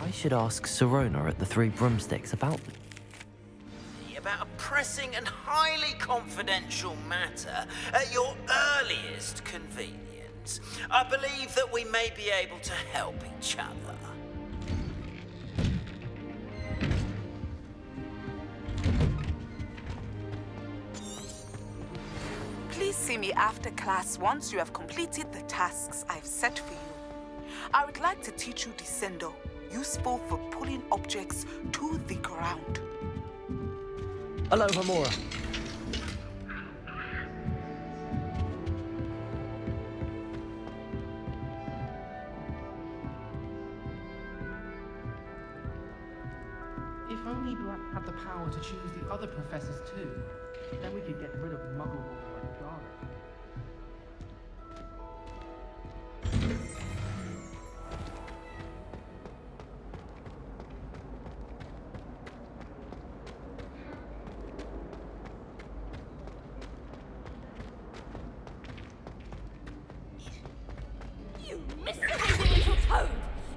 I should ask Sirona at the Three Broomsticks about them. About a pressing and highly confidential matter at your earliest convenience. I believe that we may be able to help each other. Please see me after class once you have completed the tasks I've set for you. I would like to teach you Descendo, useful for pulling objects to the ground. Hello, Hamura. If only Black had the power to choose the other professors too, then we could get rid of Muggle and Garlic. You misbehaving little toad!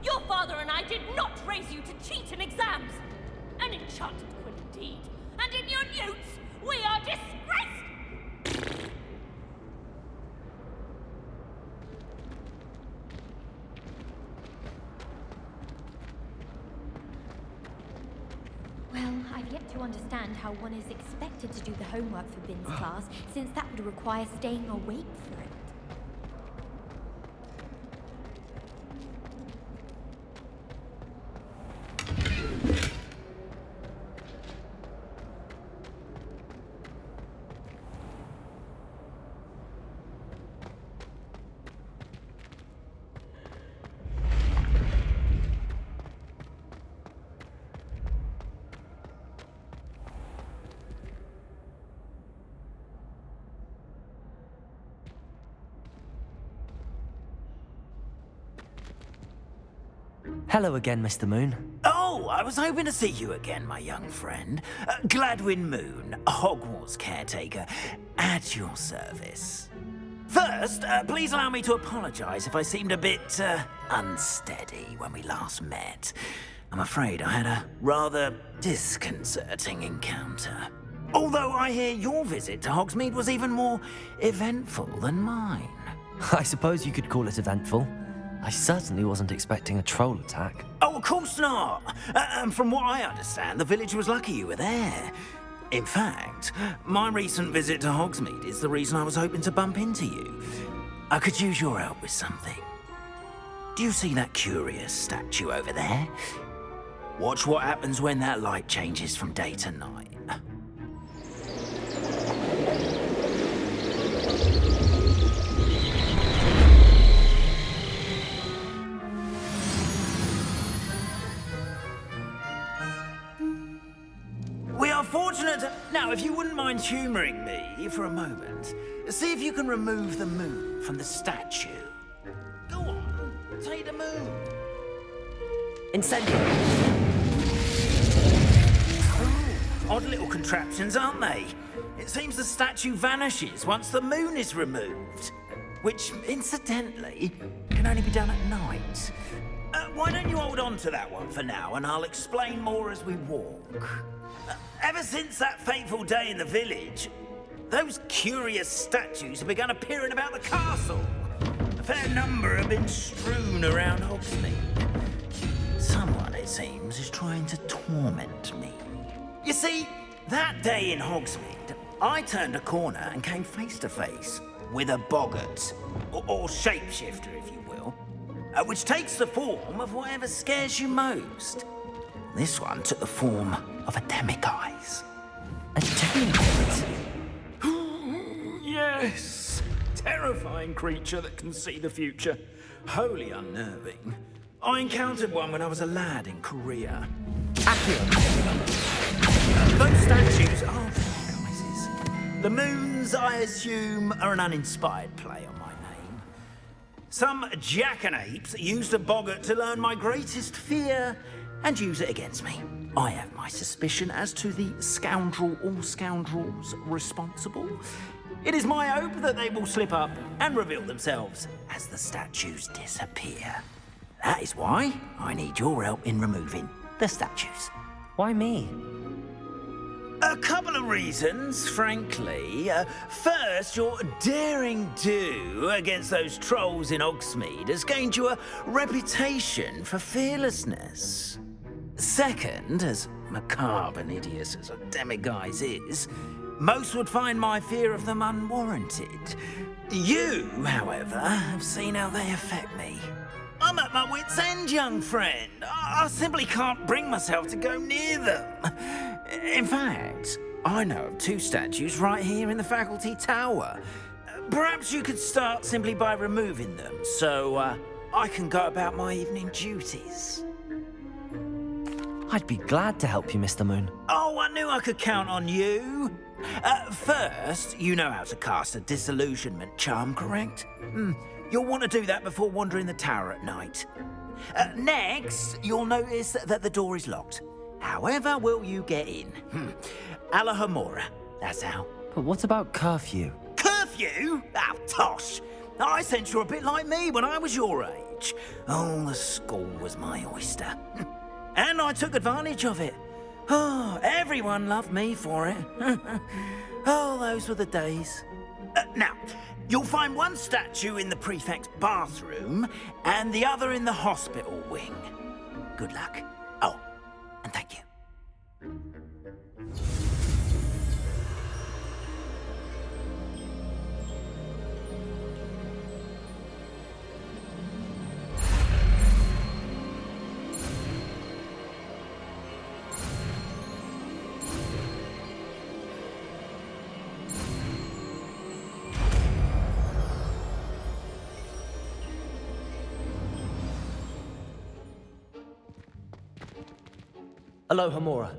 Your father and I did not raise you to cheat in exams! An enchanted quill indeed. And in your newts, we are disgraced! Well, I've yet to understand how one is expected to do the homework for Bin's class, since that would require staying awake for it. Hello again, Mr. Moon. Oh, I was hoping to see you again, my young friend. Gladwin Moon, Hogwarts caretaker, at your service. First, please allow me to apologize if I seemed a bit unsteady when we last met. I'm afraid I had a rather disconcerting encounter. Although I hear your visit to Hogsmeade was even more eventful than mine. I suppose you could call it eventful. I certainly wasn't expecting a troll attack. Oh, of course not. And from what I understand, the village was lucky you were there. In fact, my recent visit to Hogsmeade is the reason I was hoping to bump into you. I could use your help with something. Do you see that curious statue over there? Watch what happens when that light changes from day to night. We are fortunate to... Now, if you wouldn't mind humouring me for a moment, see if you can remove the moon from the statue. Go on, take the moon. Incendio. Oh, odd little contraptions, aren't they? It seems the statue vanishes once the moon is removed. Which, incidentally, can only be done at night. Why don't you hold on to that one for now, and I'll explain more as we walk. Ever since that fateful day in the village, those curious statues have begun appearing about the castle. A fair number have been strewn around Hogsmeade. Someone, it seems, is trying to torment me. You see, that day in Hogsmeade, I turned a corner and came face to face with a boggart, or shapeshifter, if you will, which takes the form of whatever scares you most. This one took the form of a demiguise. A demiguise? Yes! Terrifying creature that can see the future. Wholly unnerving. I encountered one when I was a lad in Korea. Those statues are demiguises. The moons, I assume, are an uninspired play on my name. Some jackanapes used a boggart to learn my greatest fear and use it against me. I have my suspicion as to the scoundrel or scoundrels responsible. It is my hope that they will slip up and reveal themselves as the statues disappear. That is why I need your help in removing the statues. Why me? A couple of reasons, frankly. First, your daring do against those trolls in Hogsmeade has gained you a reputation for fearlessness. Second, as macabre and hideous as a demiguise is, most would find my fear of them unwarranted. You, however, have seen how they affect me. I'm at my wit's end, young friend. I simply can't bring myself to go near them. In fact, I know of 2 statues right here in the faculty tower. Perhaps you could start simply by removing them, so I can go about my evening duties. I'd be glad to help you, Mr. Moon. Oh, I knew I could count on you. First, you know how to cast a disillusionment charm, correct? You'll want to do that before wandering the tower at night. Next, you'll notice that the door is locked. However will you get in? Alahomora, that's how. But what about curfew? Curfew? Oh, tosh. I sense you're a bit like me when I was your age. Oh, the school was my oyster. And I took advantage of it. Oh, everyone loved me for it. Oh, those were the days. Now, you'll find one statue in the prefect's bathroom and the other in the hospital wing. Good luck. Oh, and thank you. Alohomora.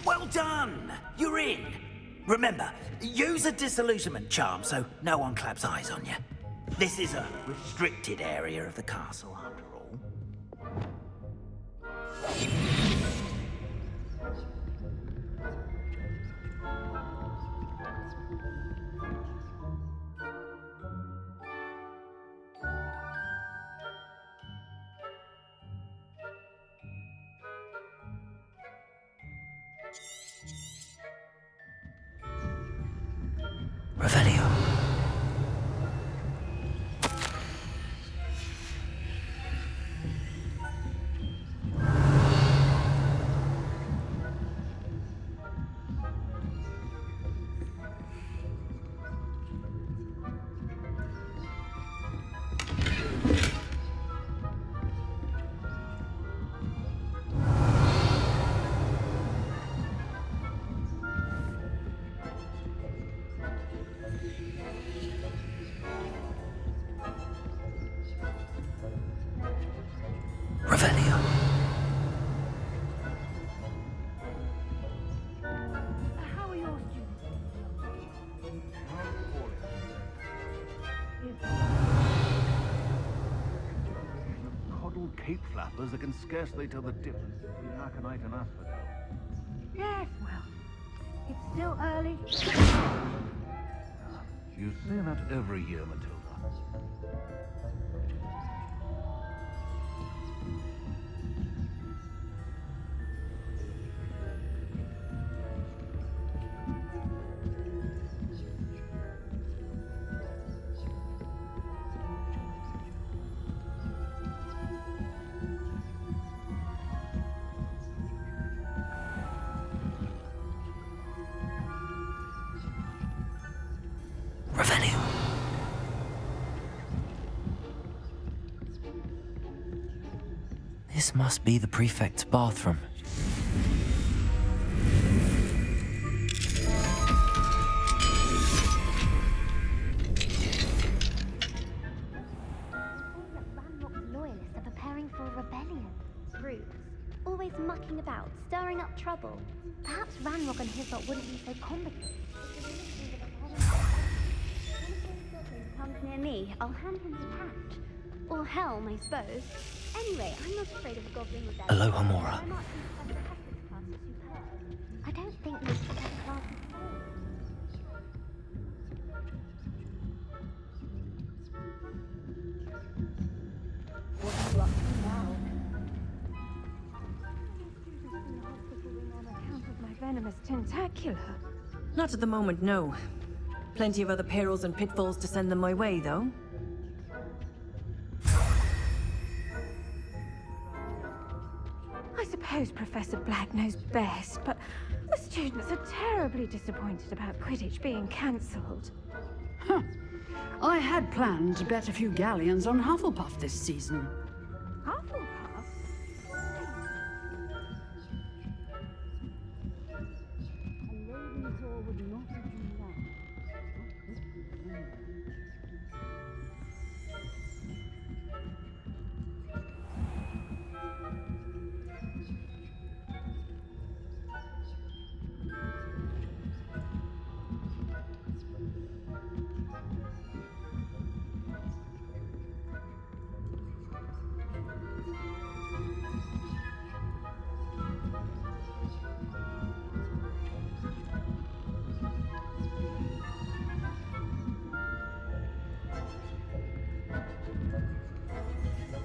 Well done! You're in. Remember, use a disillusionment charm so no one claps eyes on you. This is a restricted area of the castle, after all. Revelio. Revelio. How are your students? Coddled cape flappers that can scarcely tell the difference between aconite and asphodel. Yes, well, it's still early. You say that every year, Matilda. This must be the prefect's bathroom. Loyalists are preparing for a rebellion. Groups, always mucking about, stirring up trouble. Perhaps Ranrock and his lot wouldn't be so combative. If comes near me, I'll hand him his hat. Or helm, I suppose. Anyway, I'm not afraid of a goblin rebellion. Aloha, Mora. I don't think this class is what are you up to now? On account of my venomous tentacular. Not at the moment, no. Plenty of other perils and pitfalls to send them my way, though. I suppose Professor Black knows best, but the students are terribly disappointed about Quidditch being cancelled. Huh. I had planned to bet a few galleons on Hufflepuff this season. Hufflepuff?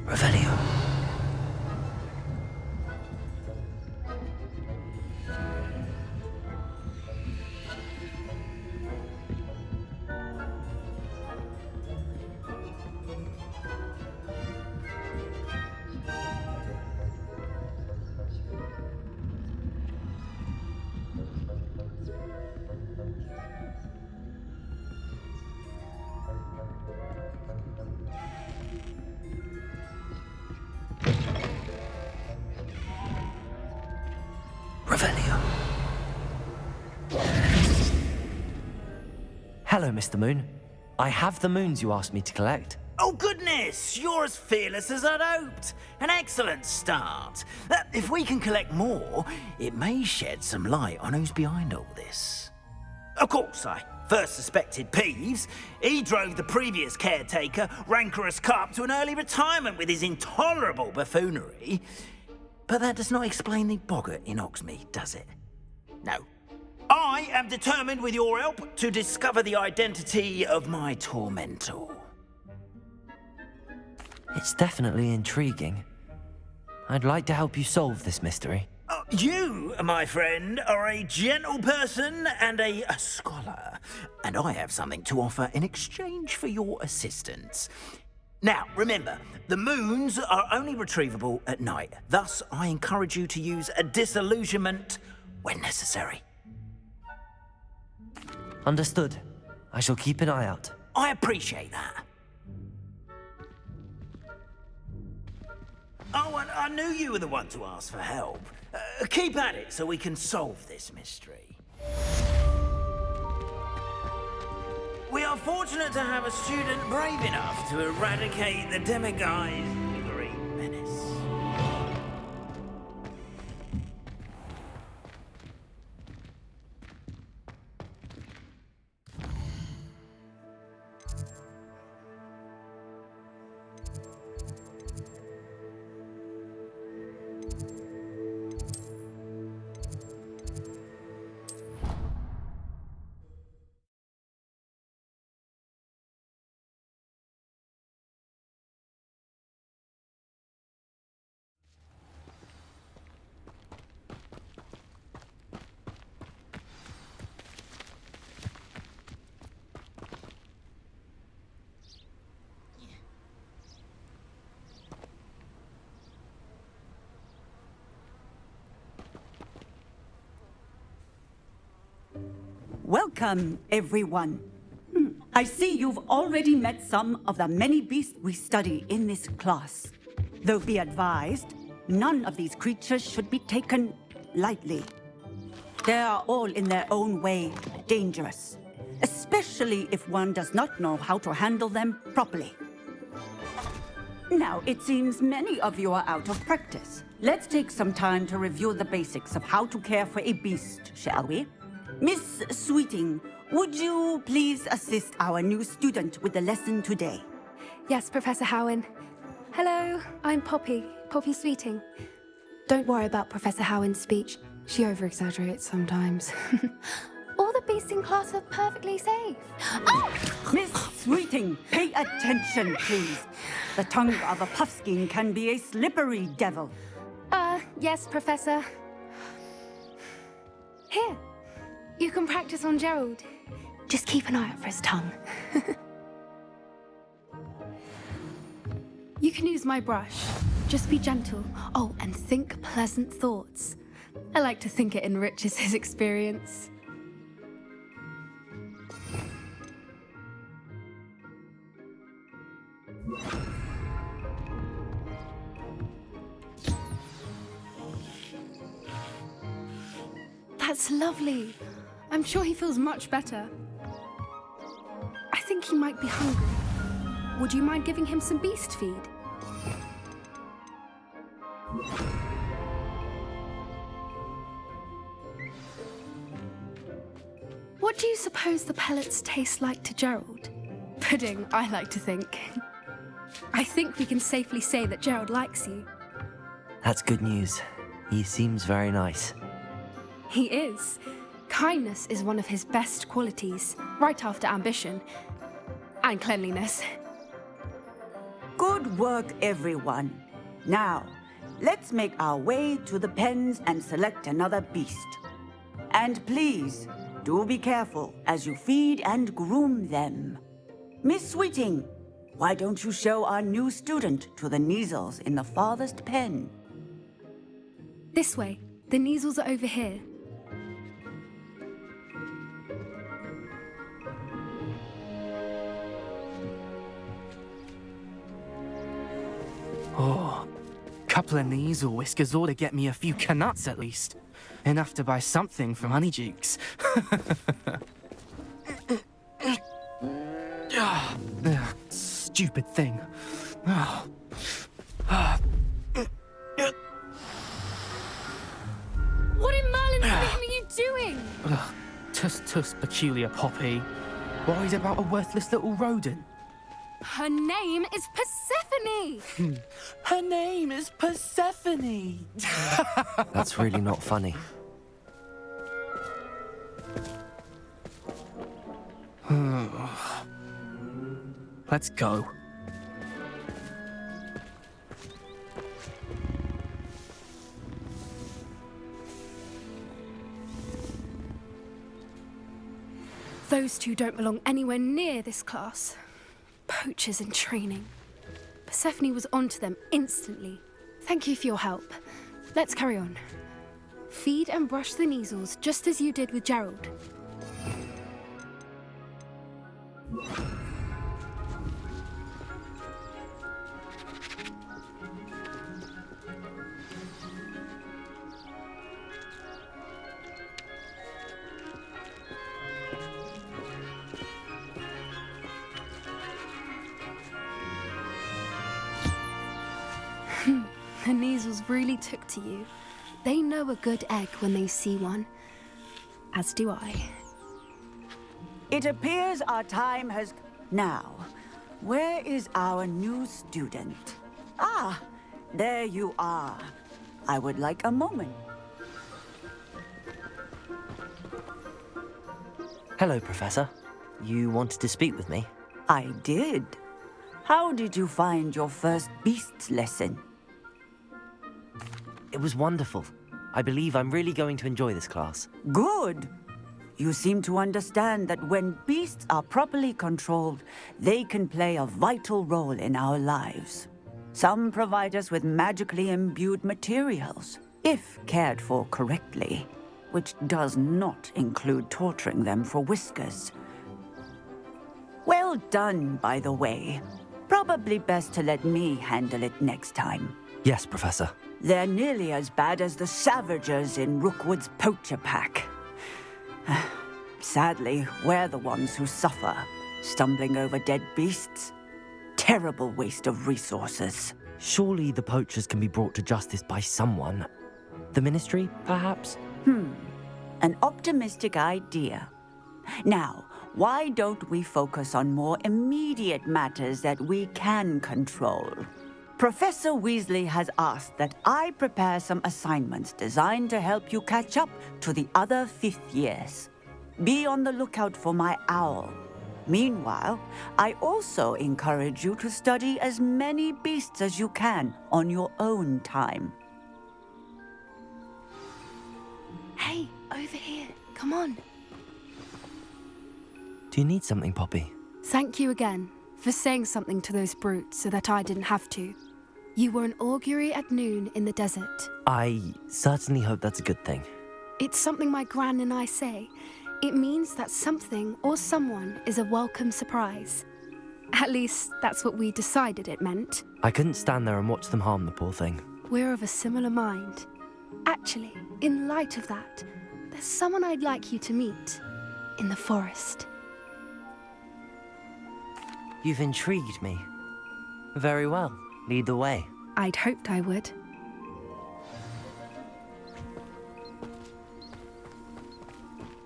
Revelio. Hello, Mr. Moon. I have the moons you asked me to collect. Oh, goodness! You're as fearless as I'd hoped. An excellent start. If we can collect more, it may shed some light on who's behind all this. Of course, I first suspected Peeves. He drove the previous caretaker, Rancorous Carp, to an early retirement with his intolerable buffoonery. But that does not explain the boggart in Hogsmeade, does it? No. I am determined, with your help, to discover the identity of my tormentor. It's definitely intriguing. I'd like to help you solve this mystery. You, my friend, are a gentle person and a scholar, and I have something to offer in exchange for your assistance. Now, remember, the moons are only retrievable at night. Thus, I encourage you to use a disillusionment when necessary. Understood. I shall keep an eye out. I appreciate that. Oh, and I knew you were the one to ask for help. Keep at it so we can solve this mystery. We are fortunate to have a student brave enough to eradicate the demiguised green menace. Welcome, everyone. I see you've already met some of the many beasts we study in this class. Though be advised, none of these creatures should be taken lightly. They are all in their own way dangerous, especially if one does not know how to handle them properly. Now, it seems many of you are out of practice. Let's take some time to review the basics of how to care for a beast, shall we? Miss Sweeting, would you please assist our new student with the lesson today? Yes, Professor Howen. Hello, I'm Poppy Sweeting. Don't worry about Professor Howen's speech. She over-exaggerates sometimes. All the beasts in class are perfectly safe. Oh! Miss Sweeting, pay attention, please. The tongue of a puffskein can be a slippery devil. Yes, Professor. Here, you can practice on Gerald. Just keep an eye out for his tongue. You can use my brush. Just be gentle. Oh, and think pleasant thoughts. I like to think it enriches his experience. That's lovely. I'm sure he feels much better. I think he might be hungry. Would you mind giving him some beast feed? What do you suppose the pellets taste like to Gerald? Pudding, I like to think. I think we can safely say that Gerald likes you. That's good news. He seems very nice. He is. Kindness is one of his best qualities, right after ambition. And cleanliness. Good work, everyone. Now, let's make our way to the pens and select another beast. And please, do be careful as you feed and groom them. Miss Sweeting, why don't you show our new student to the Neasels in the farthest pen? This way. The Neasels are over here. Oh, couple of Neasel whiskers ought to get me a few canuts at least. Enough to buy something from Honeydukes. Stupid thing. What in Merlin's name are you doing? Tuss, peculiar Poppy. Worried about a worthless little rodent? Her name is Persephone! Her name is Persephone! That's really not funny. Let's go. Those two don't belong anywhere near this class. Poachers in training. Persephone was onto them instantly. Thank you for your help. Let's carry on. Feed and brush the Neasels just as you did with Gerald. The Neasels really took to you. They know a good egg when they see one. As do I. It appears our time has... Now, where is our new student? Ah, there you are. I would like a moment. Hello, Professor. You wanted to speak with me? I did. How did you find your first beasts lesson? It was wonderful. I believe I'm really going to enjoy this class. Good. You seem to understand that when beasts are properly controlled, they can play a vital role in our lives. Some provide us with magically imbued materials, if cared for correctly, which does not include torturing them for whiskers. Well done, by the way. Probably best to let me handle it next time. Yes, Professor. They're nearly as bad as the Savagers in Rookwood's poacher pack. Sadly, we're the ones who suffer, stumbling over dead beasts. Terrible waste of resources. Surely the poachers can be brought to justice by someone. The Ministry, perhaps? An optimistic idea. Now, why don't we focus on more immediate matters that we can control? Professor Weasley has asked that I prepare some assignments designed to help you catch up to the other 5th years. Be on the lookout for my owl. Meanwhile, I also encourage you to study as many beasts as you can on your own time. Hey, over here. Come on. Do you need something, Poppy? Thank you again for saying something to those brutes so that I didn't have to. You were an augury at noon in the desert. I certainly hope that's a good thing. It's something my gran and I say. It means that something or someone is a welcome surprise. At least, that's what we decided it meant. I couldn't stand there and watch them harm the poor thing. We're of a similar mind. Actually, in light of that, there's someone I'd like you to meet. In the forest. You've intrigued me. Very well. Lead the way. I'd hoped I would.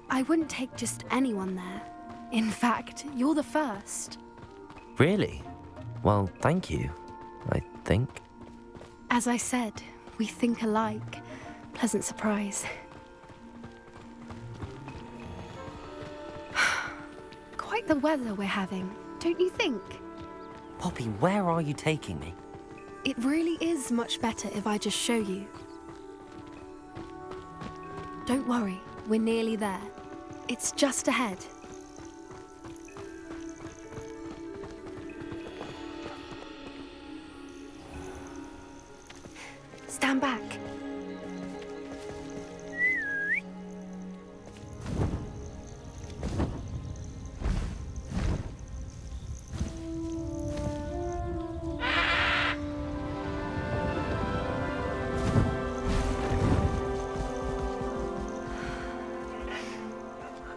I wouldn't take just anyone there. In fact, you're the first. Really? Well, thank you, I think. As I said, we think alike. Pleasant surprise. Quite the weather we're having, don't you think? Poppy, where are you taking me? It really is much better if I just show you. Don't worry, we're nearly there. It's just ahead. Stand back.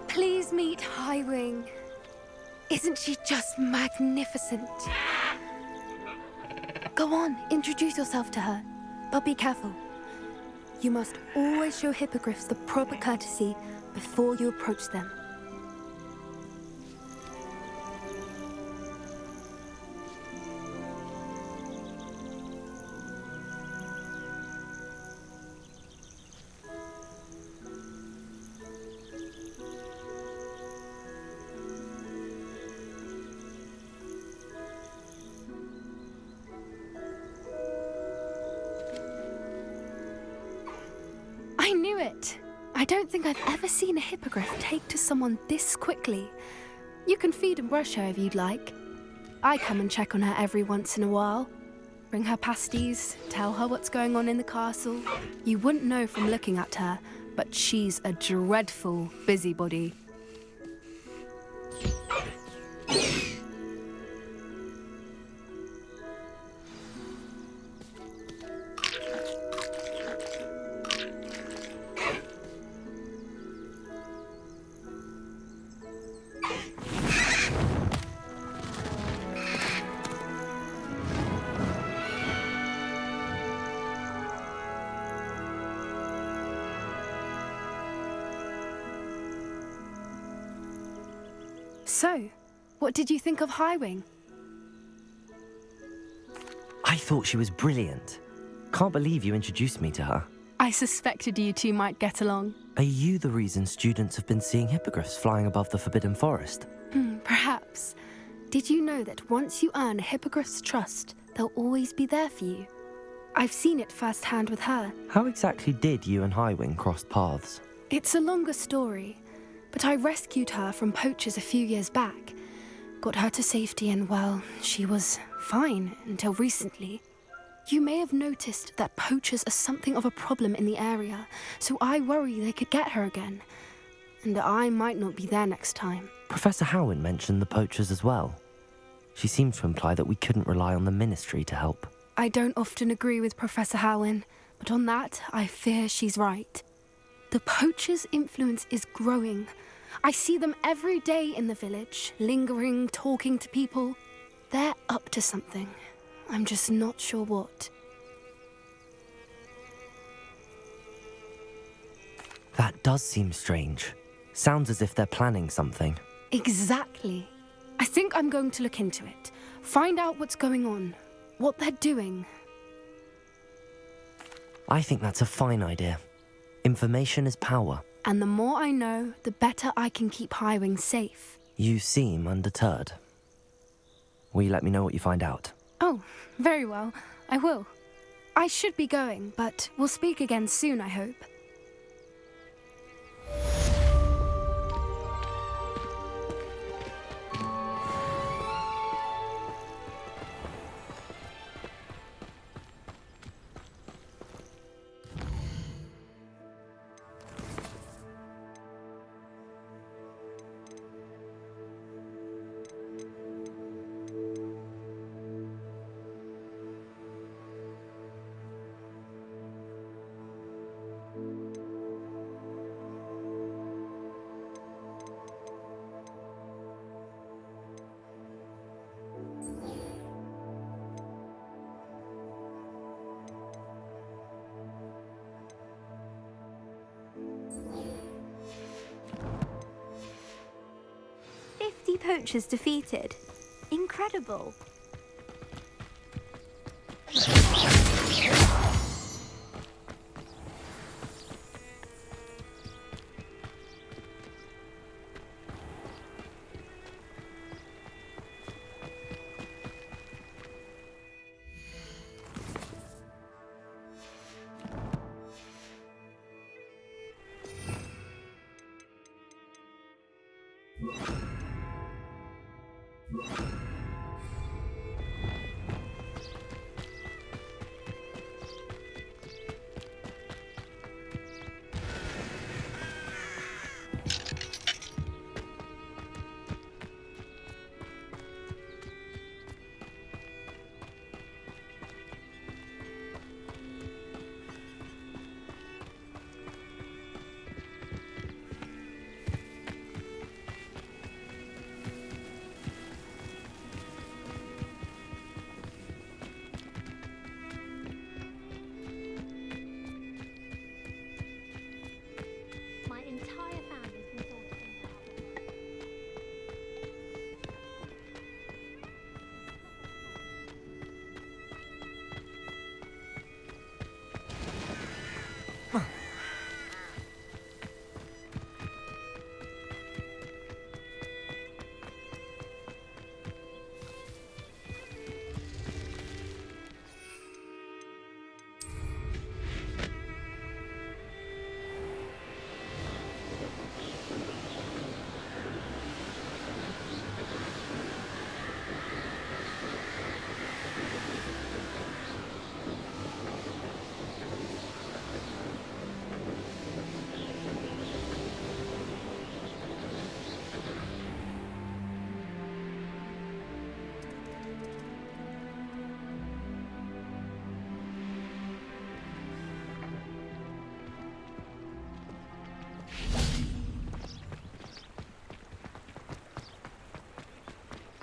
Please meet Highwing. Isn't she just magnificent? Go on, introduce yourself to her. But be careful. You must always show hippogriffs the proper courtesy before you approach them. I knew it! I don't think I've ever seen a hippogriff take to someone this quickly. You can feed and brush her if you'd like. I come and check on her every once in a while. Bring her pasties, tell her what's going on in the castle. You wouldn't know from looking at her, but she's a dreadful busybody. So, what did you think of Highwing? I thought she was brilliant. Can't believe you introduced me to her. I suspected you two might get along. Are you the reason students have been seeing hippogriffs flying above the Forbidden Forest? Perhaps. Did you know that once you earn a hippogriff's trust, they'll always be there for you? I've seen it firsthand with her. How exactly did you and Highwing cross paths? It's a longer story, but I rescued her from poachers a few years back. Got her to safety and, well, she was fine until recently. You may have noticed that poachers are something of a problem in the area, so I worry they could get her again. And I might not be there next time. Professor Howin mentioned the poachers as well. She seemed to imply that we couldn't rely on the Ministry to help. I don't often agree with Professor Howin, but on that, I fear she's right. The poachers' influence is growing. I see them every day in the village, lingering, talking to people. They're up to something. I'm just not sure what. That does seem strange. Sounds as if they're planning something. Exactly. I think I'm going to look into it. Find out what's going on. What they're doing. I think that's a fine idea. Information is power. And the more I know, the better I can keep Highwing safe. You seem undeterred. Will you let me know what you find out? Oh, very well. I will. I should be going, but we'll speak again soon, I hope. Poachers defeated. Incredible.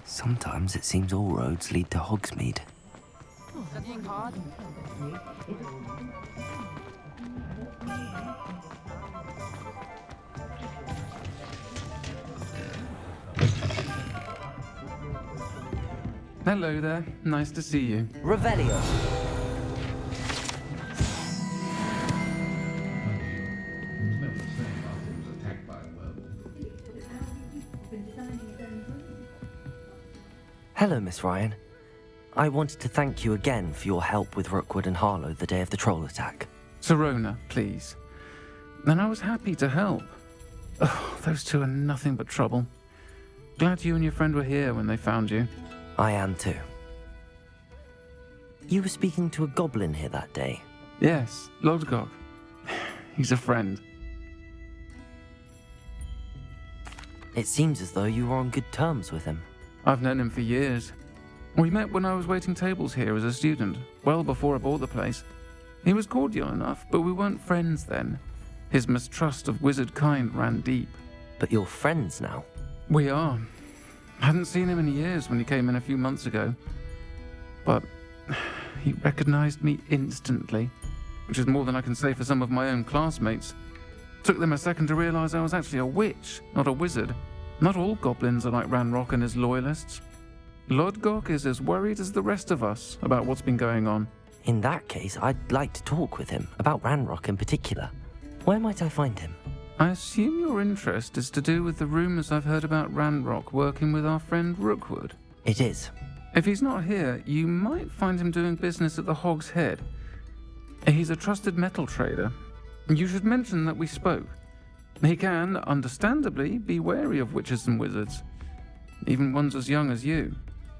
Sometimes it seems all roads lead to Hogsmeade. Hello there. Nice to see you. Revelio. Hello, Miss Ryan. I wanted to thank you again for your help with Rookwood and Harlow the day of the troll attack. Serona, please. And I was happy to help. Oh, those two are nothing but trouble. Glad you and your friend were here when they found you. I am too. You were speaking to a goblin here that day? Yes, Lodgok. He's a friend. It seems as though you were on good terms with him. I've known him for years. We met when I was waiting tables here as a student, well before I bought the place. He was cordial enough, but we weren't friends then. His mistrust of wizard kind ran deep. But you're friends now? We are. Hadn't seen him in years when he came in a few months ago. But he recognized me instantly, which is more than I can say for some of my own classmates. Took them a second to realize I was actually a witch, not a wizard. Not all goblins are like Ranrock and his loyalists. Lodgok is as worried as the rest of us about what's been going on. In that case, I'd like to talk with him, about Ranrock in particular. Where might I find him? I assume your interest is to do with the rumors I've heard about Ranrock working with our friend Rookwood. It is. If he's not here, you might find him doing business at the Hog's Head. He's a trusted metal trader. You should mention that we spoke. He can, understandably, be wary of witches and wizards, even ones as young as you.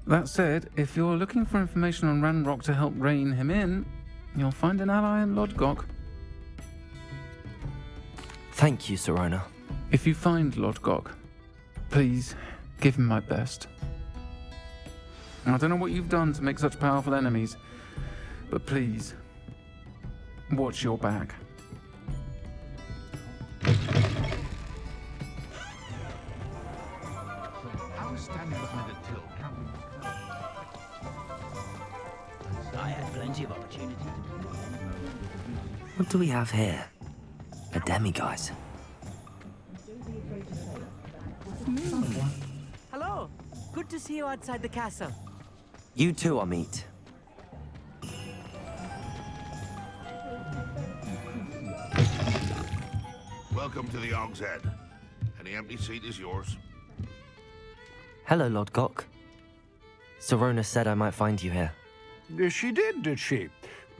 That said, if you're looking for information on Ranrock to help rein him in, you'll find an ally in Lodgok. Thank you, Sirona. If you find Lodgok, please give him my best. I don't know what you've done to make such powerful enemies, but please, watch your back. I was standing behind a till counting. I had plenty of opportunity. What do we have here? A demiguise. Hello. Good to see you outside the castle. You too, Amit. Welcome to the Hog's Head. Any empty seat is yours. Hello, Lodgok. Sirona said I might find you here. She did she?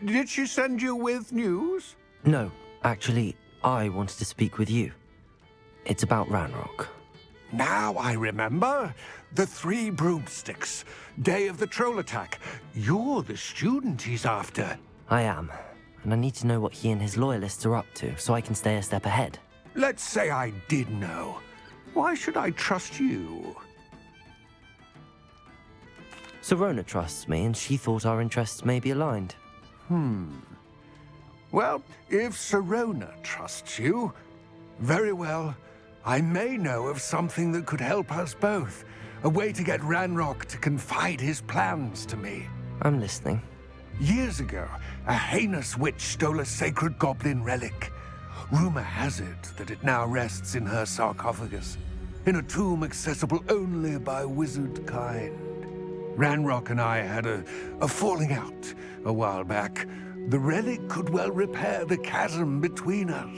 Did she send you with news? No, actually, I wanted to speak with you. It's about Ranrock. Now I remember. The 3 broomsticks. Day of the troll attack. You're the student he's after. I am, and I need to know what he and his loyalists are up to so I can stay a step ahead. Let's say I did know. Why should I trust you? Sirona trusts me, and she thought our interests may be aligned. Well, if Sirona trusts you, very well. I may know of something that could help us both. A way to get Ranrock to confide his plans to me. I'm listening. Years ago, a heinous witch stole a sacred goblin relic. Rumor has it that it now rests in her sarcophagus, in a tomb accessible only by wizard kind. Ranrock and I had a falling out a while back. The relic could well repair the chasm between us.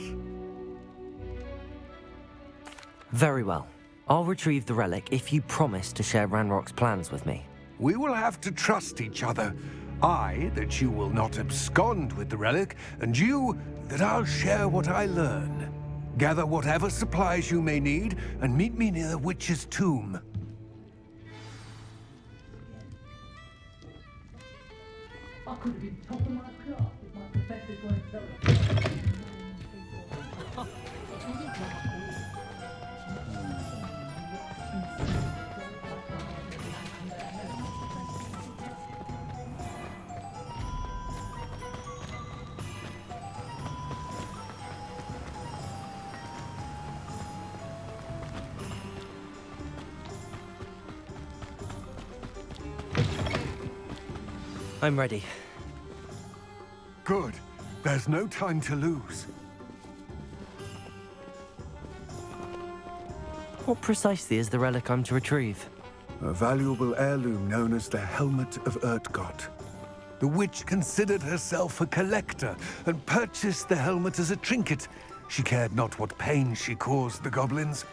Very well. I'll retrieve the relic if you promise to share Ranrock's plans with me. We will have to trust each other. I, that you will not abscond with the relic, and you, that I'll share what I learn. Gather whatever supplies you may need, and meet me near the witch's tomb. I could have been top of my class if my professors weren't so... I'm ready. Good. There's no time to lose. What precisely is the relic I'm to retrieve? A valuable heirloom known as the Helmet of Urtgott. The witch considered herself a collector and purchased the helmet as a trinket. She cared not what pain she caused the goblins.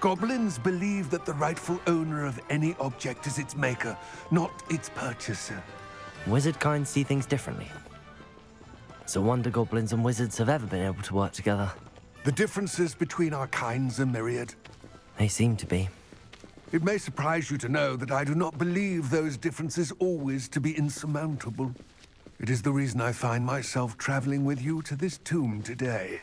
Goblins believe that the rightful owner of any object is its maker, not its purchaser. Wizard kind see things differently. It's a wonder goblins and wizards have ever been able to work together. The differences between our kinds are myriad. They seem to be. It may surprise you to know that I do not believe those differences always to be insurmountable. It is the reason I find myself traveling with you to this tomb today.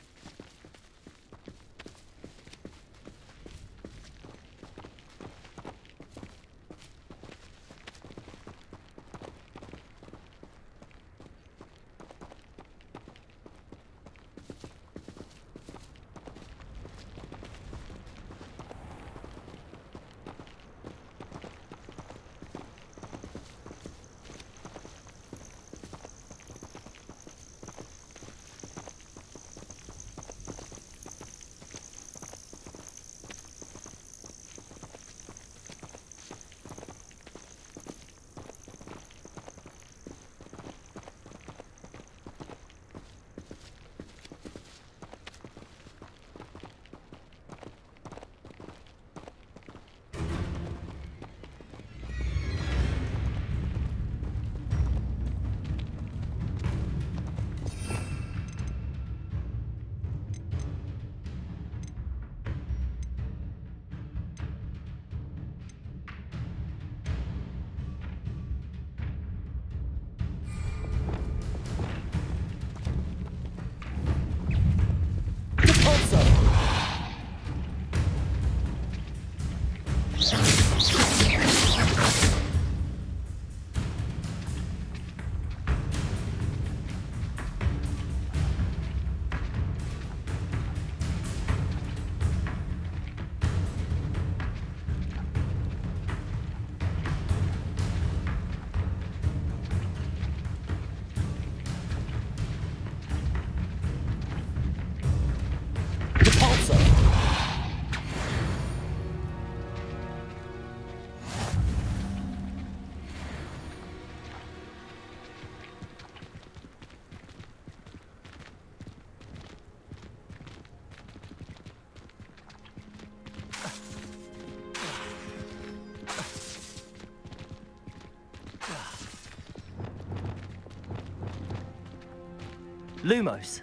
Lumos.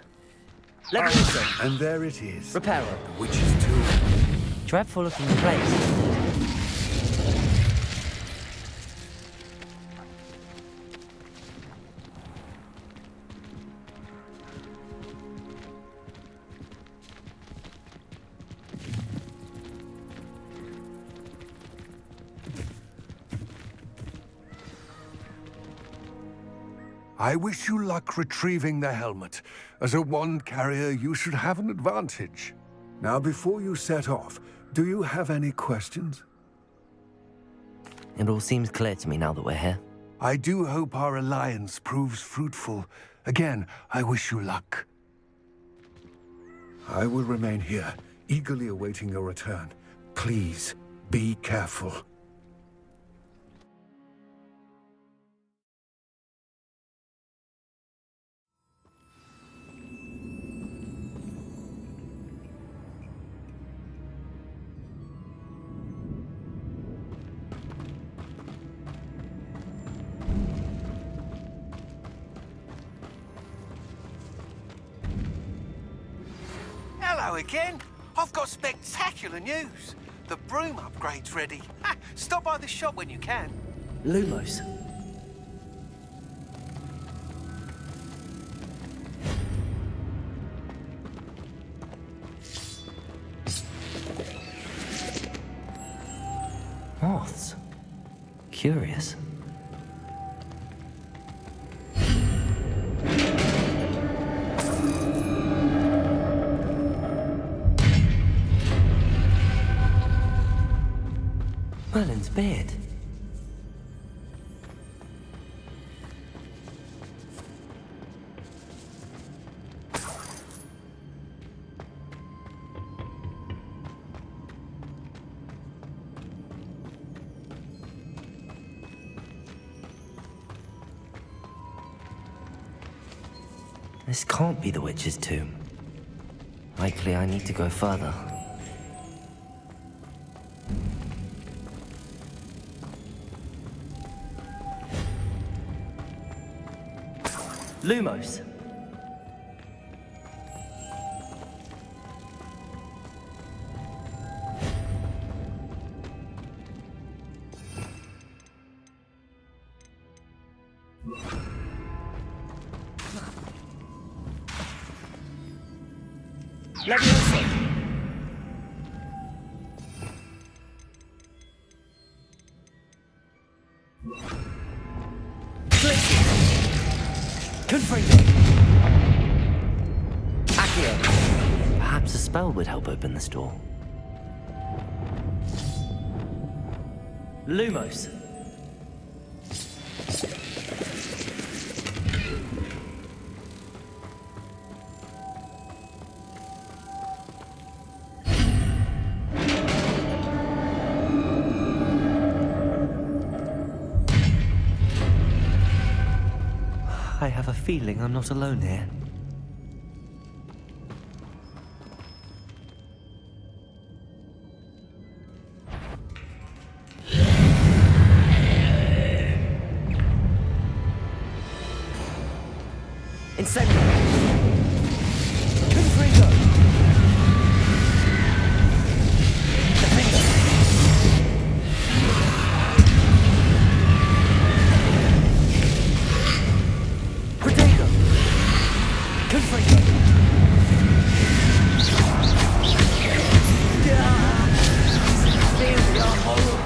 Legacy. And there it is. Reparo. The witch's tomb. Dreadful looking place. I wish you luck retrieving the helmet. As a wand carrier, you should have an advantage. Now, before you set off, do you have any questions? It all seems clear to me now that we're here. I do hope our alliance proves fruitful. Again, I wish you luck. I will remain here, eagerly awaiting your return. Please, be careful. Hello again. I've got spectacular news. The broom upgrade's ready. Ha, stop by the shop when you can. Lumos. Moths. Curious. Merlin's beard. This can't be the witch's tomb. Likely I need to go further. Lumos. Leviosa. Perhaps a spell would help open this door. Lumos. I have a feeling I'm not alone here. Feel your horror.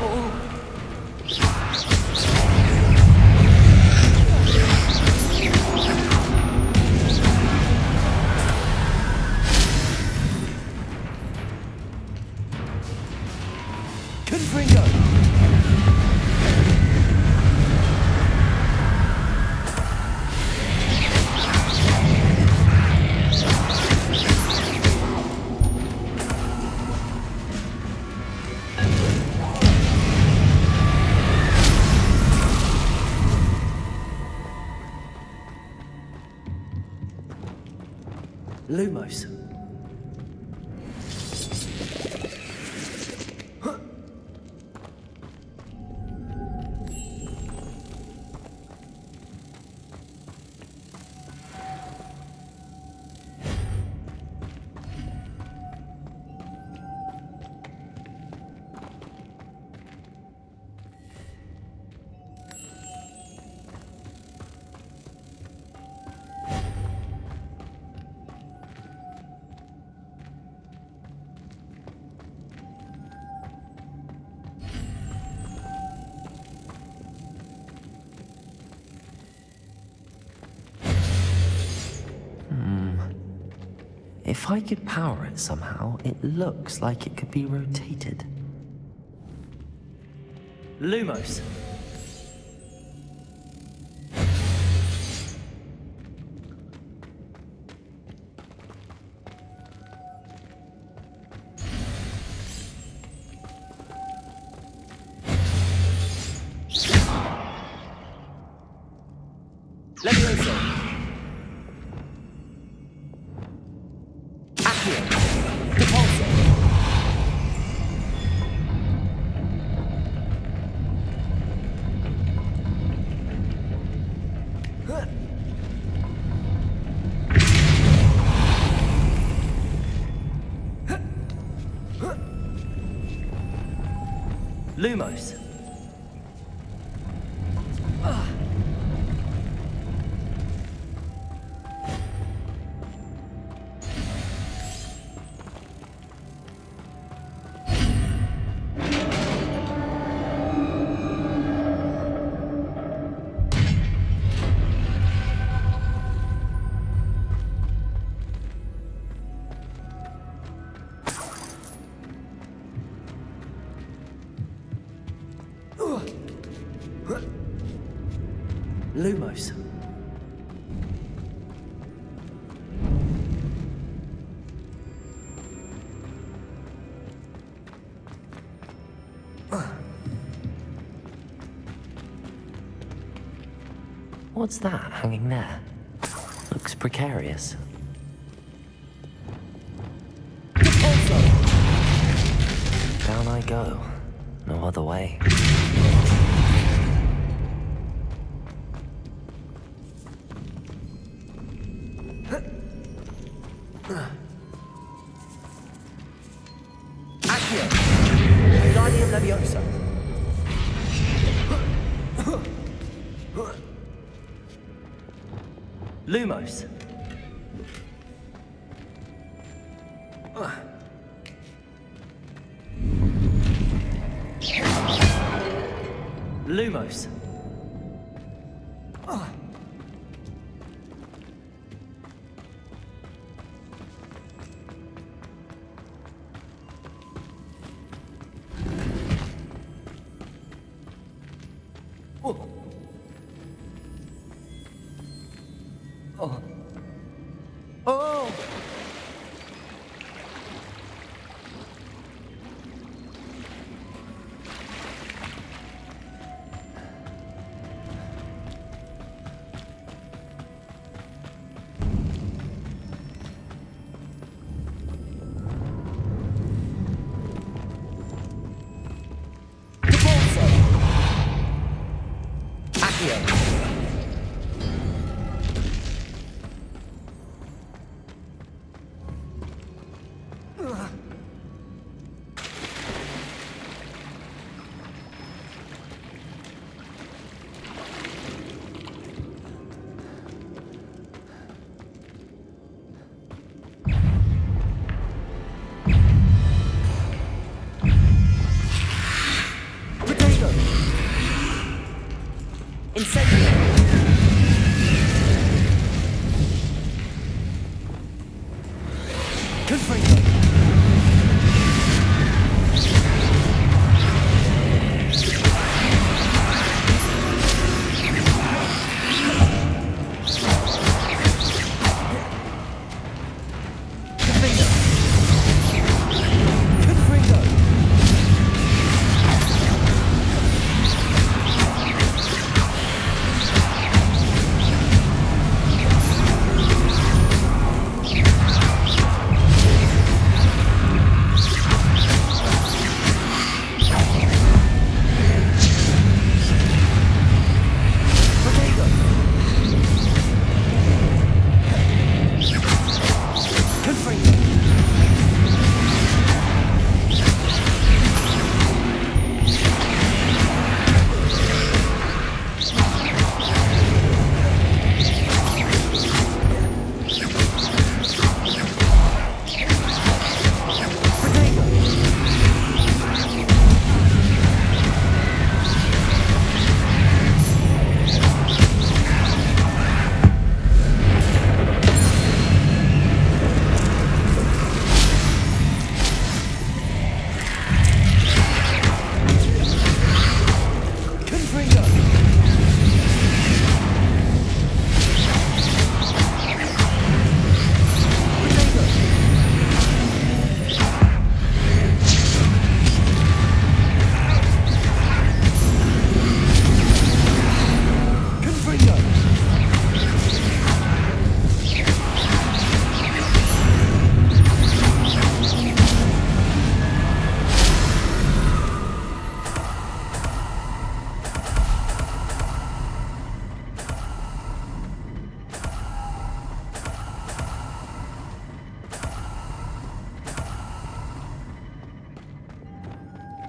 Lumos. If I could power it somehow, it looks like it could be rotated. Lumos. Levioso. Lumos. Lumos. What's that hanging there? Looks precarious. Down I go. No other way. Leviosa. Lumos. Lumos.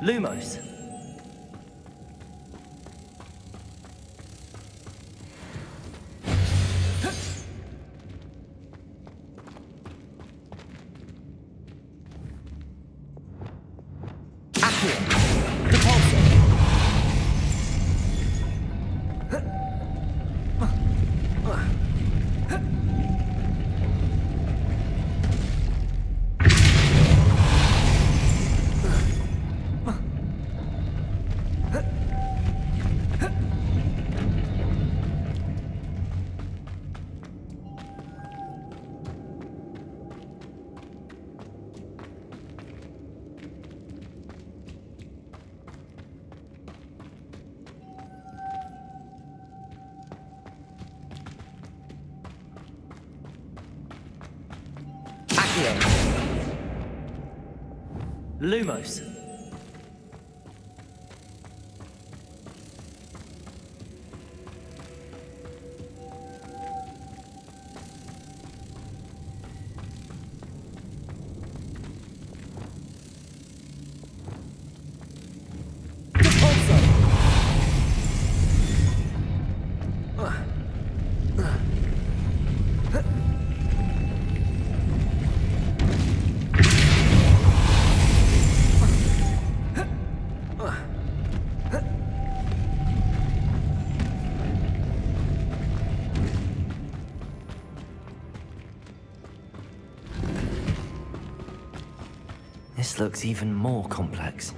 Lumos. Lumos. This looks even more complex.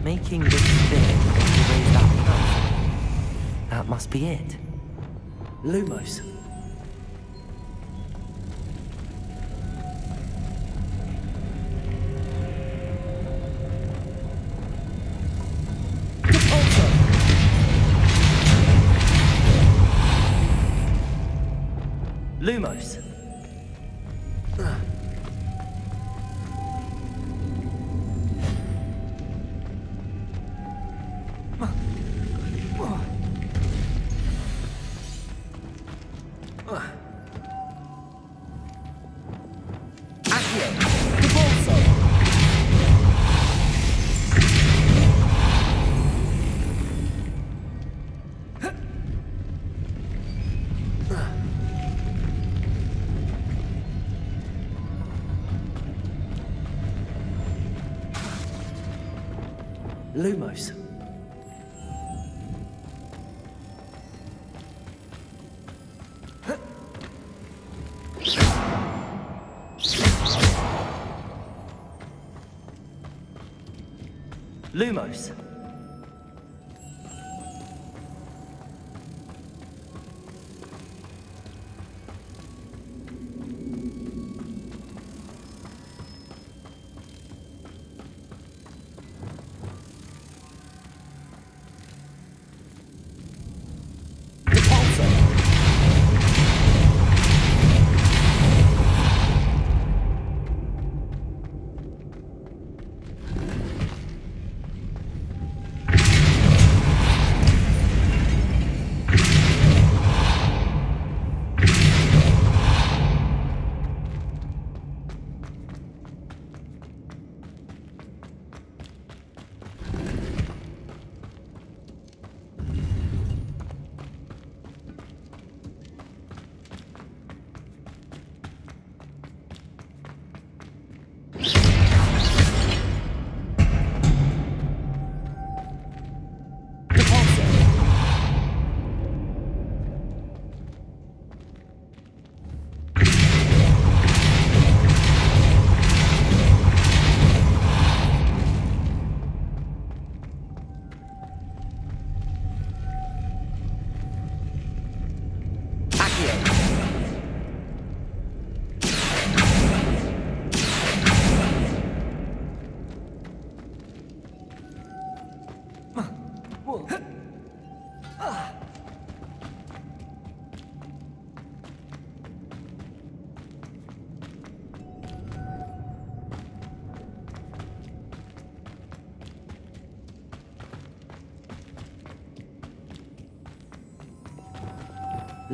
Making this thing raise that platform. That must be it. Lumos. Lumos. Lumos. Lumos.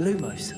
Lumos.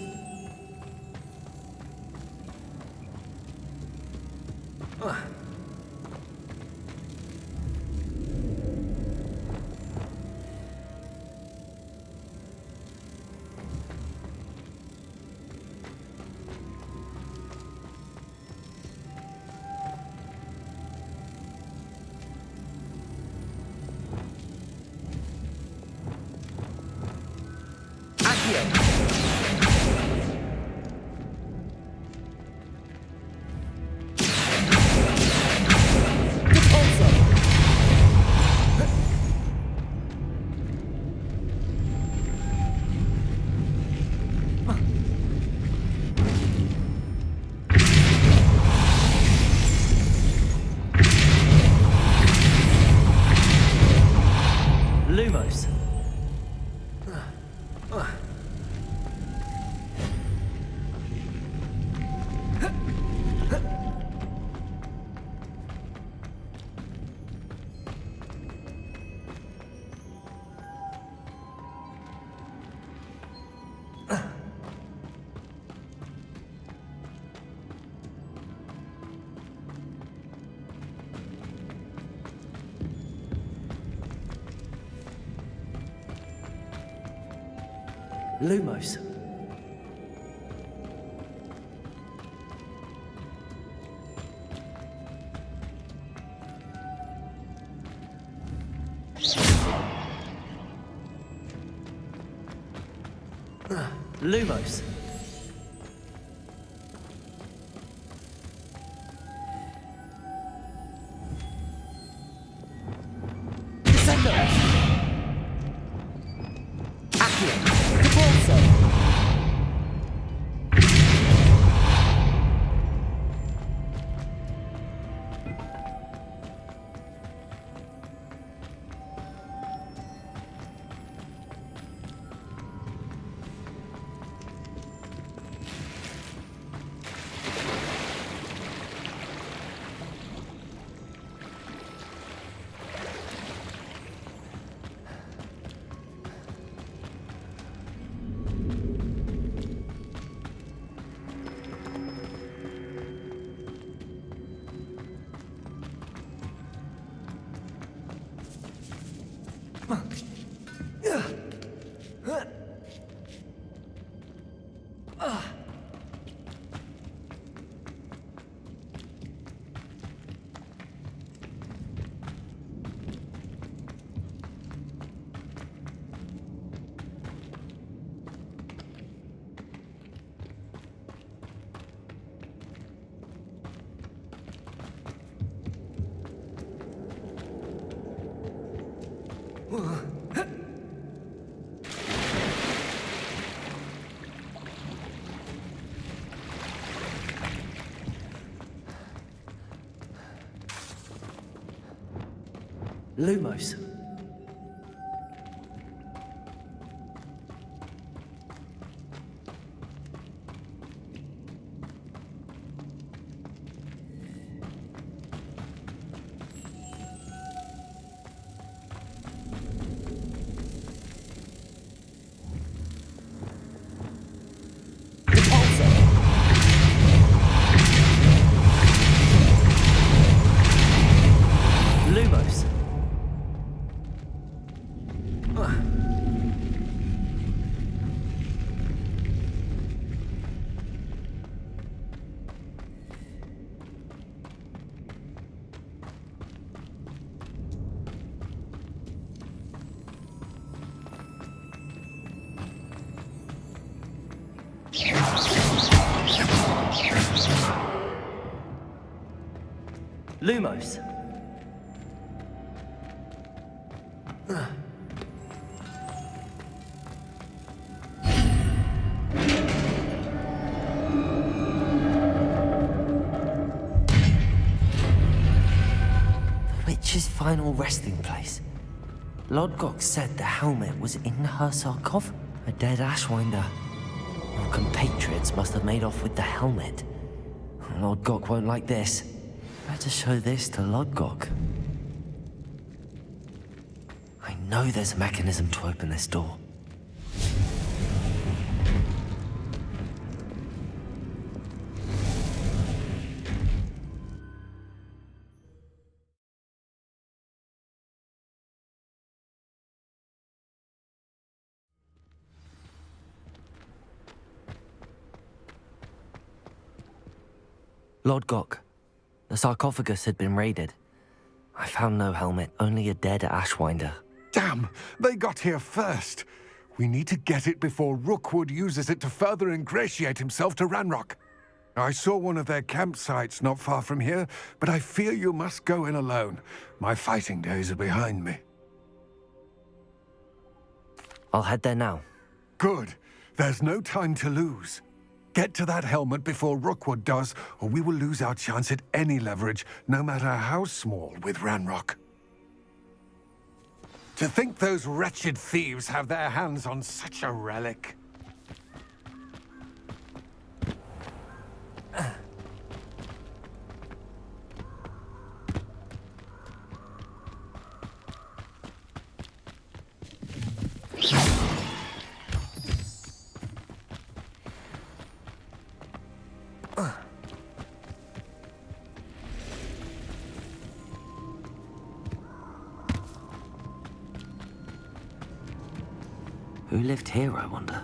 Lumos. Lumos. Lumos. Lumos. Lumos. Lumos. The witch's final resting place. Lodgok said the helmet was in her sarcophagus. A dead Ashwinder. Our compatriots must have made off with the helmet. Lodgok won't like this. Better show this to Lodgok. I know there's a mechanism to open this door. Lodgok, the sarcophagus had been raided. I found no helmet, only a dead Ashwinder. Damn! They got here first. We need to get it before Rookwood uses it to further ingratiate himself to Ranrock. I saw one of their campsites not far from here, but I fear you must go in alone. My fighting days are behind me. I'll head there now. Good. There's no time to lose. Get to that helmet before Rookwood does, or we will lose our chance at any leverage, no matter how small, with Ranrock. To think those wretched thieves have their hands on such a relic. Who lived here, I wonder?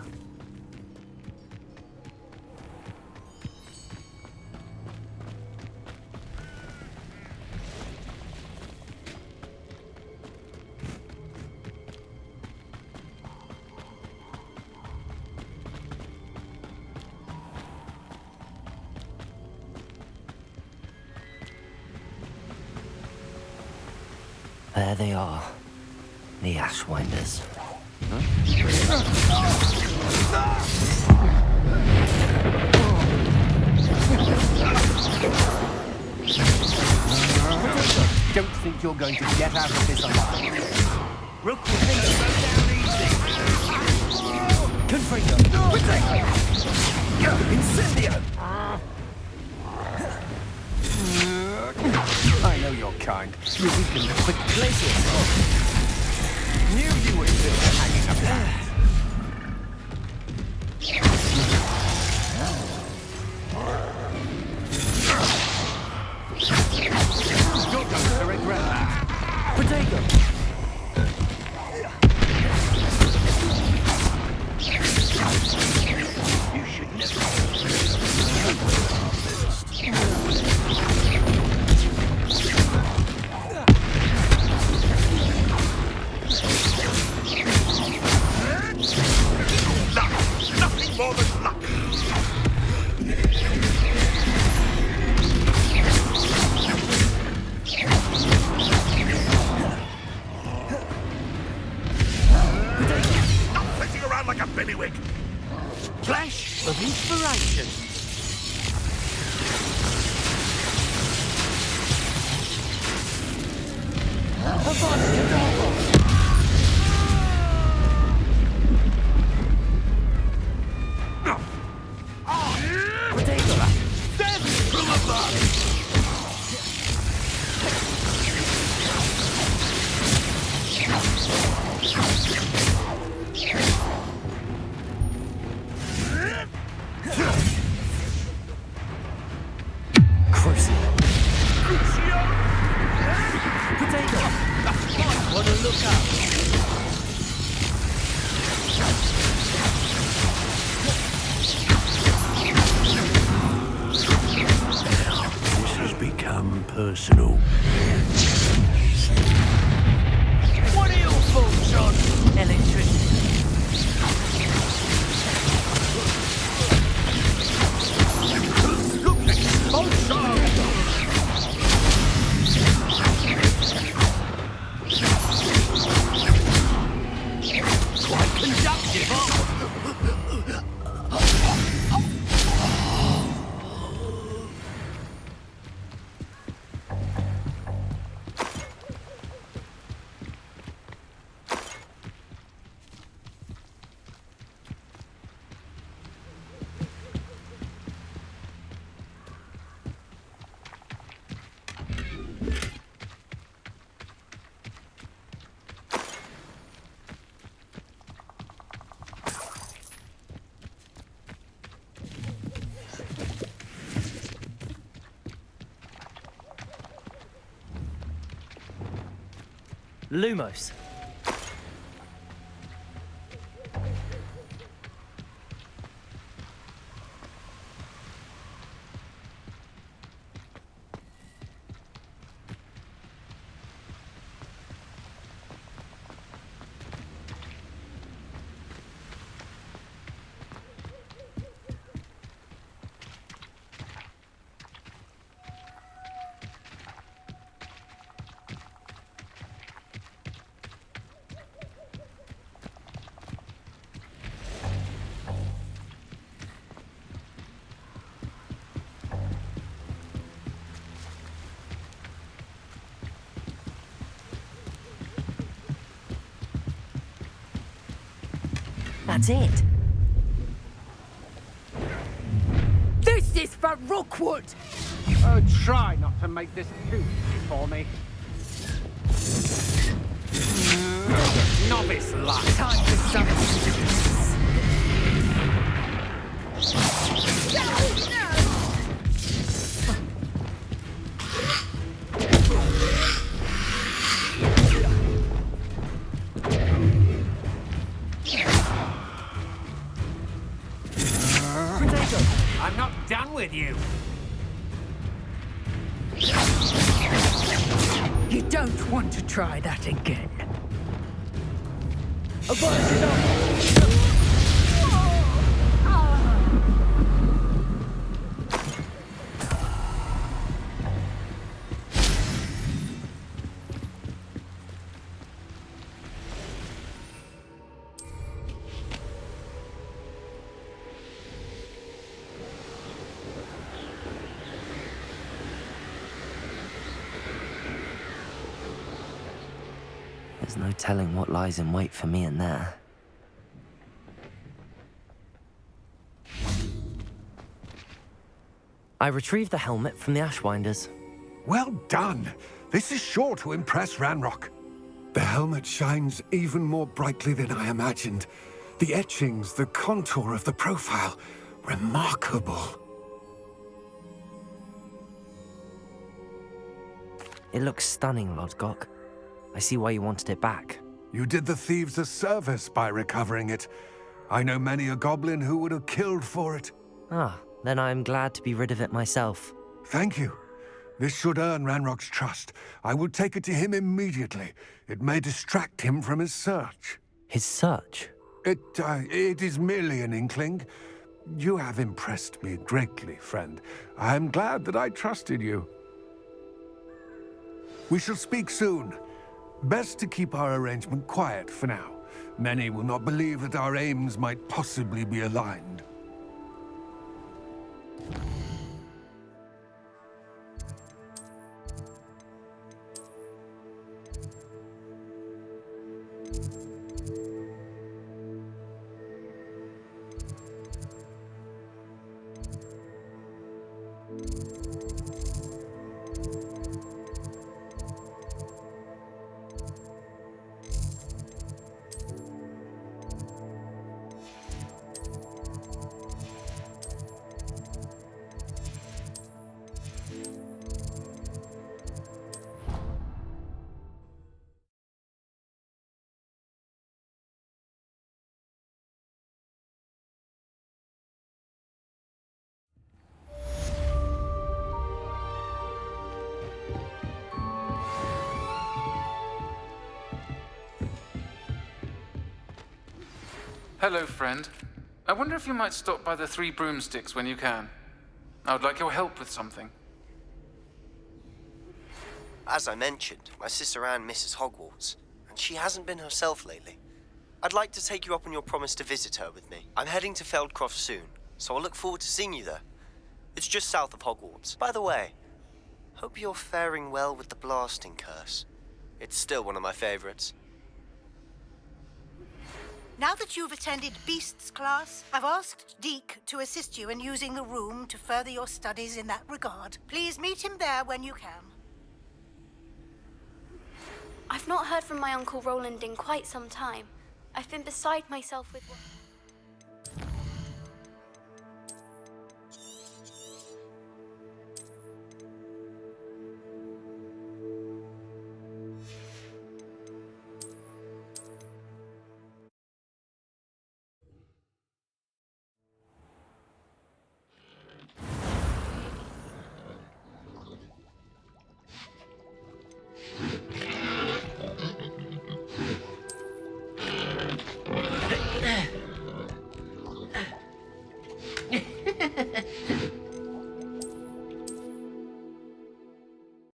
There they are, the Ashwinders. Don't think you're going to get out of this alive. Rook will take the road down easy. Confringo! Incendio! I know your kind. You weaken the quick places. Knew you were still hanging about. You're going to regret that. Potato! You should never. Nothing more than luck. Stop flitting around like a billywig. Flash of inspiration! Personal. What are your thoughts on electricity? Quite conductive, huh? Lumos. That's it. This is for Rookwood! Oh, try not to make this too easy for me. Novice luck. Time for some I'm not done with you. You don't want to try that again. There's no telling what lies in wait for me in there. I retrieved the helmet from the Ashwinders. Well done. This is sure to impress Ranrock. The helmet shines even more brightly than I imagined. The etchings, the contour of the profile, remarkable. It looks stunning, Lodgok. I see why you wanted it back. You did the thieves a service by recovering it. I know many a goblin who would have killed for it. Ah, then I'm glad to be rid of it myself. Thank you. This should earn Ranrock's trust. I will take it to him immediately. It may distract him from his search. His search? It is merely an inkling. You have impressed me greatly, friend. I am glad that I trusted you. We shall speak soon. Best to keep our arrangement quiet for now. Many will not believe that our aims might possibly be aligned. Hello, friend. I wonder if you might stop by the Three Broomsticks when you can. I would like your help with something. As I mentioned, my sister Anne misses Hogwarts, and she hasn't been herself lately. I'd like to take you up on your promise to visit her with me. I'm heading to Feldcroft soon, so I'll look forward to seeing you there. It's just south of Hogwarts. By the way, hope you're faring well with the blasting curse. It's still one of my favorites. Now that you've attended Beasts class, I've asked Deke to assist you in using the room to further your studies in that regard. Please meet him there when you can. I've not heard from my Uncle Roland in quite some time. I've been beside myself with work.